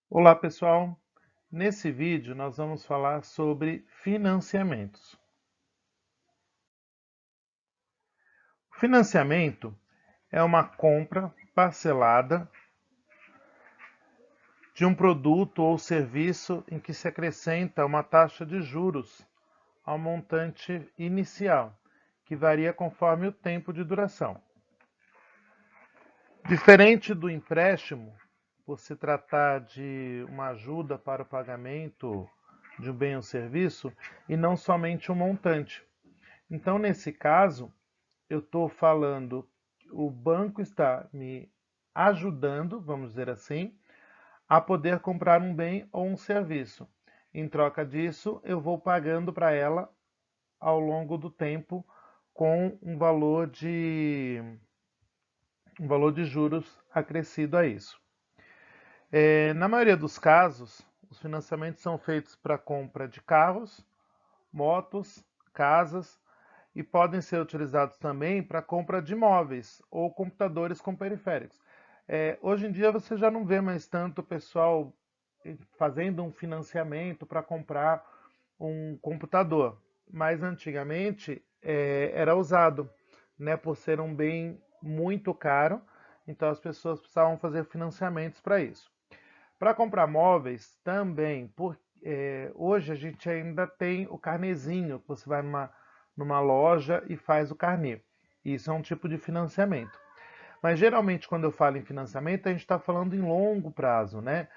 Olá pessoal, nesse vídeo nós vamos falar sobre financiamentos. O financiamento é uma compra parcelada de um produto ou serviço em que se acrescenta uma taxa de juros ao montante inicial, que varia conforme o tempo de duração. Diferente do empréstimo, por se tratar de uma ajuda para o pagamento de um bem ou serviço e não somente um montante. Então, nesse caso, eu estou falando, o banco está me ajudando, vamos dizer assim, a poder comprar um bem ou um serviço. Em troca disso, eu vou pagando para ela ao longo do tempo com um valor de juros acrescido a isso. Na maioria dos casos, os financiamentos são feitos para compra de carros, motos, casas e podem ser utilizados também para compra de móveis ou computadores com periféricos. Hoje em dia você já não vê mais tanto pessoal fazendo um financiamento para comprar um computador, mas antigamente era usado, né, por ser um bem muito caro, então as pessoas precisavam fazer financiamentos para isso. Para comprar móveis também, hoje a gente ainda tem o carnezinho, que você vai numa loja e faz o carnê. Isso é um tipo de financiamento. Mas geralmente quando eu falo em financiamento, a gente está falando em longo prazo, né?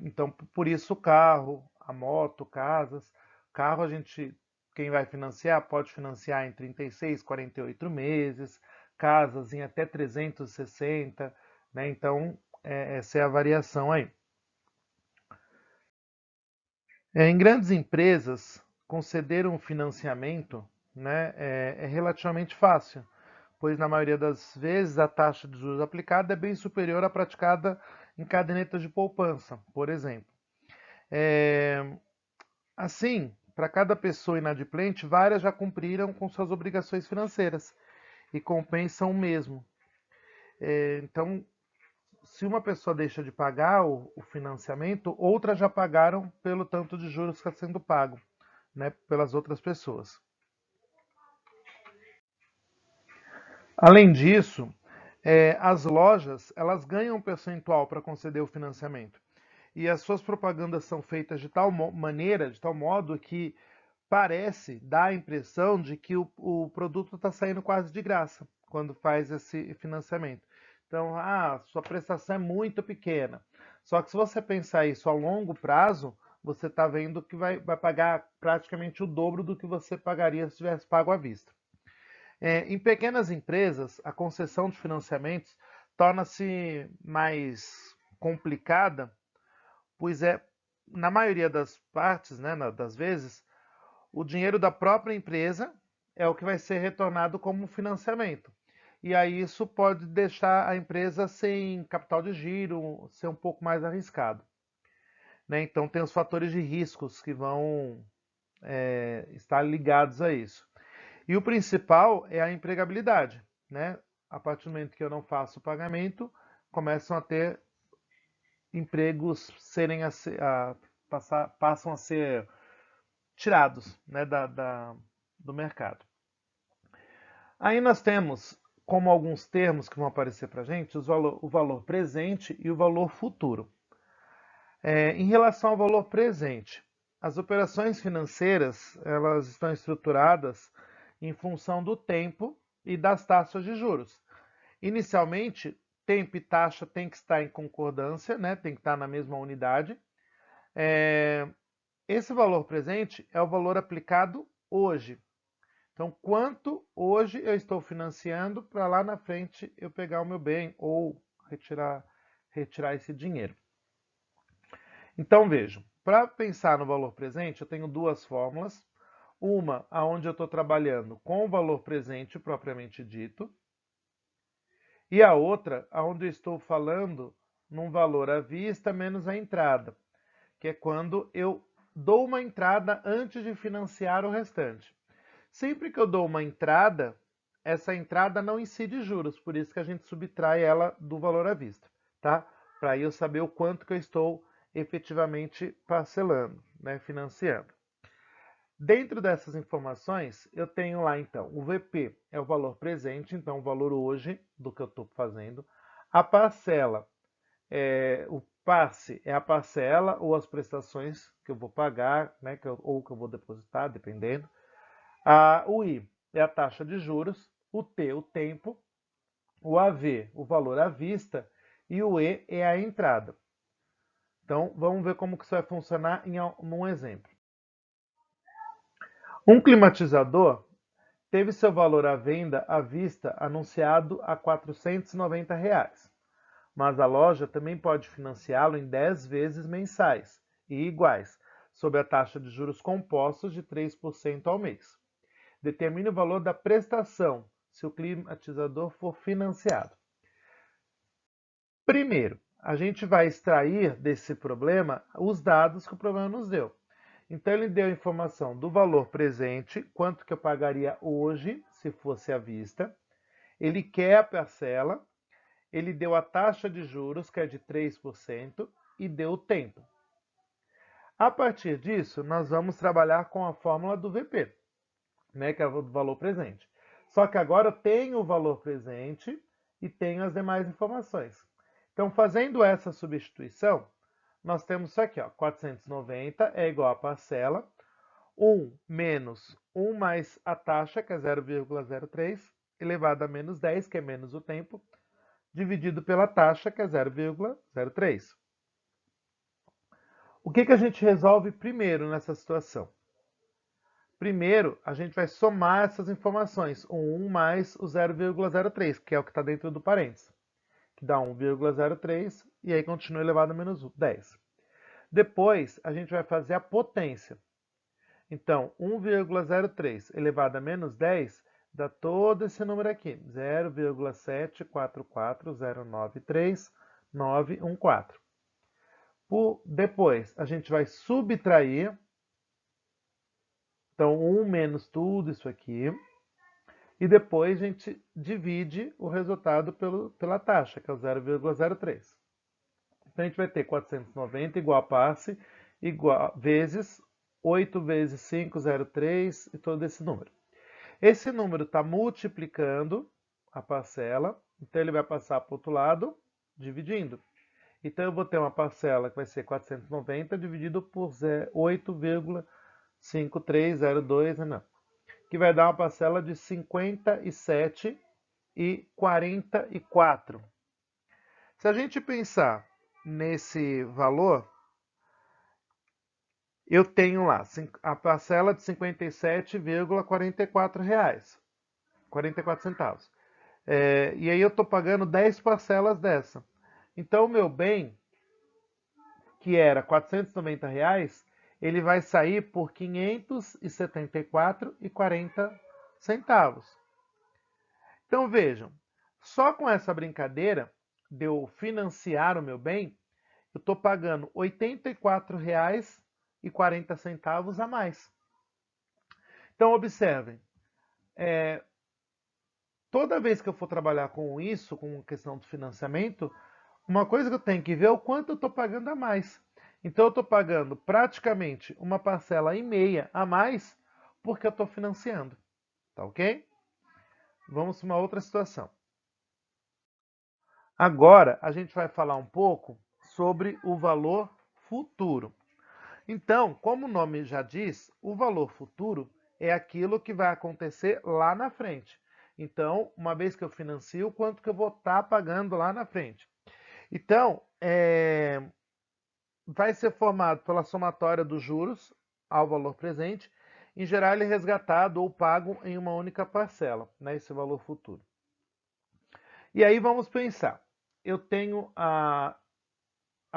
Então, por isso o carro, a moto, casas. Carro quem vai financiar, pode financiar em 36, 48 meses, casas em até 360, né? Então, essa é a variação aí. Em grandes empresas, conceder um financiamento, né, é relativamente fácil, pois na maioria das vezes a taxa de juros aplicada é bem superior à praticada em cadernetas de poupança, por exemplo. É, assim, para cada pessoa inadimplente, várias já cumpriram com suas obrigações financeiras e compensam o mesmo. Então, se uma pessoa deixa de pagar o financiamento, outras já pagaram pelo tanto de juros que está sendo pago, né, pelas outras pessoas. Além disso, as lojas elas ganham um percentual para conceder o financiamento e as suas propagandas são feitas de tal maneira, de tal modo que parece, dá a impressão de que o produto está saindo quase de graça quando faz esse financiamento. Então, sua prestação é muito pequena. Só que se você pensar isso a longo prazo, você está vendo que vai pagar praticamente o dobro do que você pagaria se tivesse pago à vista. Em pequenas empresas, a concessão de financiamentos torna-se mais complicada, pois na maioria das partes, né, das vezes, o dinheiro da própria empresa é o que vai ser retornado como financiamento. E aí isso pode deixar a empresa sem capital de giro, ser um pouco mais arriscado. Né? Então tem os fatores de riscos que vão estar ligados a isso. E o principal é a empregabilidade, né? A partir do momento que eu não faço o pagamento, começam a ter empregos passam a ser tirados, né, do mercado. Aí nós temos, como alguns termos que vão aparecer para a gente, o valor presente e o valor futuro. Em relação ao valor presente, as operações financeiras elas estão estruturadas em função do tempo e das taxas de juros. Inicialmente, tempo e taxa tem que estar em concordância, né? Tem que estar na mesma unidade. É, Esse valor presente é o valor aplicado hoje. Então, quanto hoje eu estou financiando para lá na frente eu pegar o meu bem ou retirar esse dinheiro. Então, vejam, para pensar no valor presente, eu tenho duas fórmulas. Uma, aonde eu estou trabalhando com o valor presente propriamente dito, e a outra, aonde eu estou falando num valor à vista menos a entrada, que é quando eu dou uma entrada antes de financiar o restante. Sempre que eu dou uma entrada, essa entrada não incide juros, por isso que a gente subtrai ela do valor à vista, tá? Para eu saber o quanto que eu estou efetivamente parcelando, né, financiando. Dentro dessas informações, eu tenho lá, então, o VP é o valor presente, então o valor hoje do que eu estou fazendo. A parcela, o passe é a parcela ou as prestações que eu vou pagar, né, ou que eu vou depositar, dependendo. O I é a taxa de juros, o T, o tempo, o AV, o valor à vista, e o E é a entrada. Então, vamos ver como que isso vai funcionar num exemplo. Um climatizador teve seu valor à venda à vista anunciado a R$ 490, mas a loja também pode financiá-lo em 10 vezes mensais e iguais, sob a taxa de juros compostos de 3% ao mês. Determine o valor da prestação se o climatizador for financiado. Primeiro, a gente vai extrair desse problema os dados que o problema nos deu. Então, ele deu a informação do valor presente, quanto que eu pagaria hoje, se fosse à vista. Ele quer a parcela, ele deu a taxa de juros, que é de 3%, e deu o tempo. A partir disso, nós vamos trabalhar com a fórmula do VP, né, que é o valor presente. Só que agora eu tenho o valor presente e tenho as demais informações. Então, fazendo essa substituição, nós temos isso aqui, ó, 490 é igual à parcela, 1 menos 1 mais a taxa, que é 0,03, elevado a menos 10, que é menos o tempo, dividido pela taxa, que é 0,03. O que a gente resolve primeiro nessa situação? Primeiro, a gente vai somar essas informações, o 1 mais o 0,03, que é o que está dentro do parênteses, que dá 1,03, e aí continua elevado a menos 10. Depois, a gente vai fazer a potência. Então, 1,03 elevado a menos 10 dá todo esse número aqui, 0,744093,914. Depois, a gente vai subtrair, então 1 menos tudo isso aqui, e depois a gente divide o resultado pela taxa, que é o 0,03. Então, a gente vai ter 490 igual a passe, vezes 8 vezes 5,03 e todo esse número. Esse número está multiplicando a parcela, então ele vai passar para o outro lado, dividindo. Então eu vou ter uma parcela que vai ser 490 dividido por 8,5302, que vai dar uma parcela de 57,44. Se a gente pensar nesse valor, eu tenho lá a parcela de R$ 57,44, 44 centavos. E aí eu estou pagando 10 parcelas dessa. Então o meu bem, que era R$ 490, ele vai sair por R$ 574,40. Então vejam, só com essa brincadeira de eu financiar o meu bem, eu estou pagando R$ 84,40 a mais. Então observem, toda vez que eu for trabalhar com isso, com a questão do financiamento, uma coisa que eu tenho que ver é o quanto eu estou pagando a mais. Então eu estou pagando praticamente uma parcela e meia a mais porque eu estou financiando. Tá ok? Vamos para uma outra situação. Agora a gente vai falar um pouco sobre o valor futuro. Então, como o nome já diz, o valor futuro é aquilo que vai acontecer lá na frente. Então, uma vez que eu financio, quanto que eu vou estar pagando lá na frente? Então, vai ser formado pela somatória dos juros ao valor presente. Em geral, ele é resgatado ou pago em uma única parcela, né, esse valor futuro. E aí vamos pensar. Eu tenho a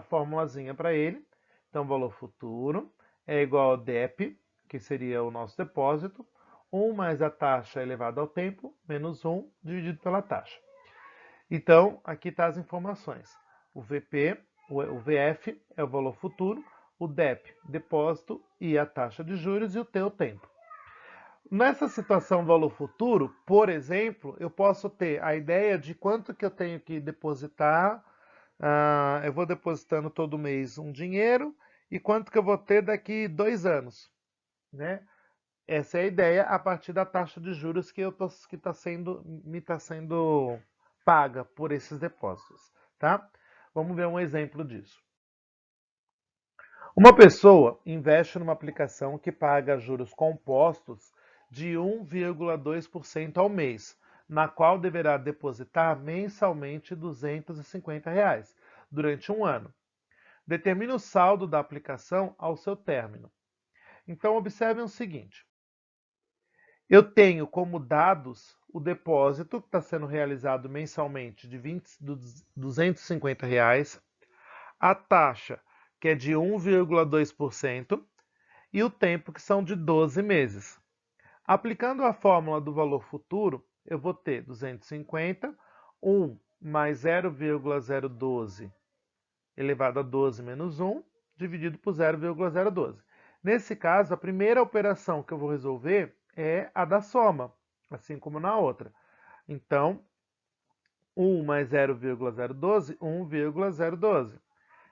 formulazinha para ele. Então, o valor futuro é igual ao DEP, que seria o nosso depósito, 1 mais a taxa elevada ao tempo, menos 1 dividido pela taxa. Então, aqui estão as informações. O VP, o VF é o valor futuro, o DEP, depósito, e a taxa de juros, e o T, o tempo. Nessa situação valor futuro, por exemplo, eu posso ter a ideia de quanto que eu tenho que depositar eu vou depositando todo mês um dinheiro e quanto que eu vou ter daqui 2 anos, né? Essa é a ideia a partir da taxa de juros que me está sendo paga por esses depósitos, tá? Vamos ver um exemplo disso. Uma pessoa investe numa aplicação que paga juros compostos de 1,2% ao mês, na qual deverá depositar mensalmente R$ 250 durante um ano. Determine o saldo da aplicação ao seu término. Então, observem o seguinte: eu tenho como dados o depósito que está sendo realizado mensalmente de R$ 250, a taxa, que é de 1,2%, e o tempo, que são de 12 meses. Aplicando a fórmula do valor futuro, eu vou ter 250, 1 mais 0,012 elevado a 12 menos 1, dividido por 0,012. Nesse caso, a primeira operação que eu vou resolver é a da soma, assim como na outra. Então, 1 mais 0,012, 1,012,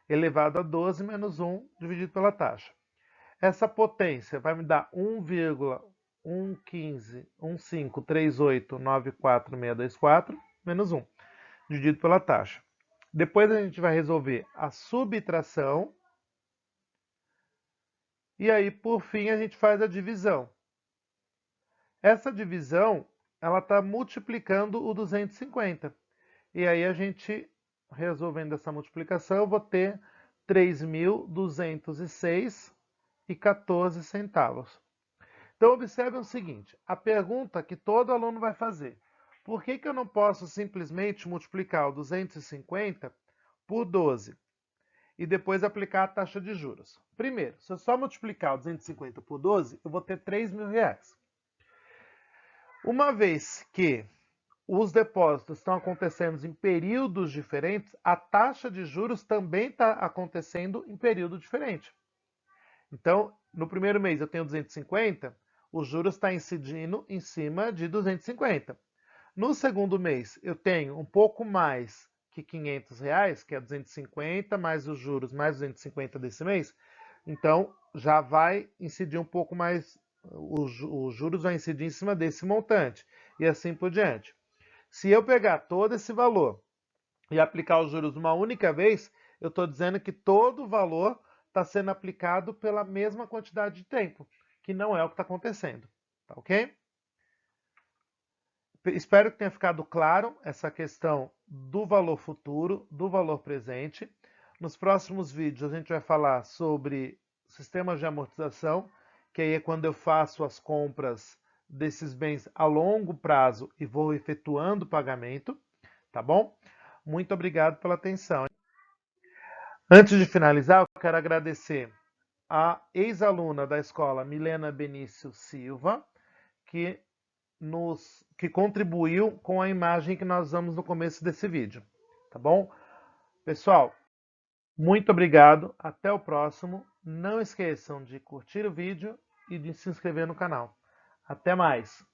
elevado a 12 menos 1, dividido pela taxa. Essa potência vai me dar 1,1153894,624 menos 1, dividido pela taxa. Depois a gente vai resolver a subtração. E aí, por fim, a gente faz a divisão. Essa divisão, ela está multiplicando o 250. E aí a gente, resolvendo essa multiplicação, eu vou ter 3.206,14 centavos. Então, observe o seguinte, a pergunta que todo aluno vai fazer: por que eu não posso simplesmente multiplicar o 250 por 12 e depois aplicar a taxa de juros? Primeiro, se eu só multiplicar o 250 por 12, eu vou ter R$3.000. Uma vez que os depósitos estão acontecendo em períodos diferentes, a taxa de juros também está acontecendo em período diferente. Então, no primeiro mês eu tenho 250, os juros está incidindo em cima de 250. No segundo mês eu tenho um pouco mais que R$500, que é 250 mais os juros mais 250 desse mês. Então, já vai incidir um pouco mais, os juros vão incidir em cima desse montante e assim por diante. Se eu pegar todo esse valor e aplicar os juros uma única vez, eu estou dizendo que todo o valor está sendo aplicado pela mesma quantidade de tempo, que não é o que está acontecendo. Tá ok? Espero que tenha ficado claro essa questão do valor futuro, do valor presente. Nos próximos vídeos a gente vai falar sobre sistemas de amortização, que aí é quando eu faço as compras desses bens a longo prazo e vou efetuando o pagamento, tá bom? Muito obrigado pela atenção. Antes de finalizar, eu quero agradecer a ex-aluna da escola Milena Benício Silva, que contribuiu com a imagem que nós usamos no começo desse vídeo, tá bom? Pessoal, muito obrigado, até o próximo. Não esqueçam de curtir o vídeo e de se inscrever no canal. Até mais!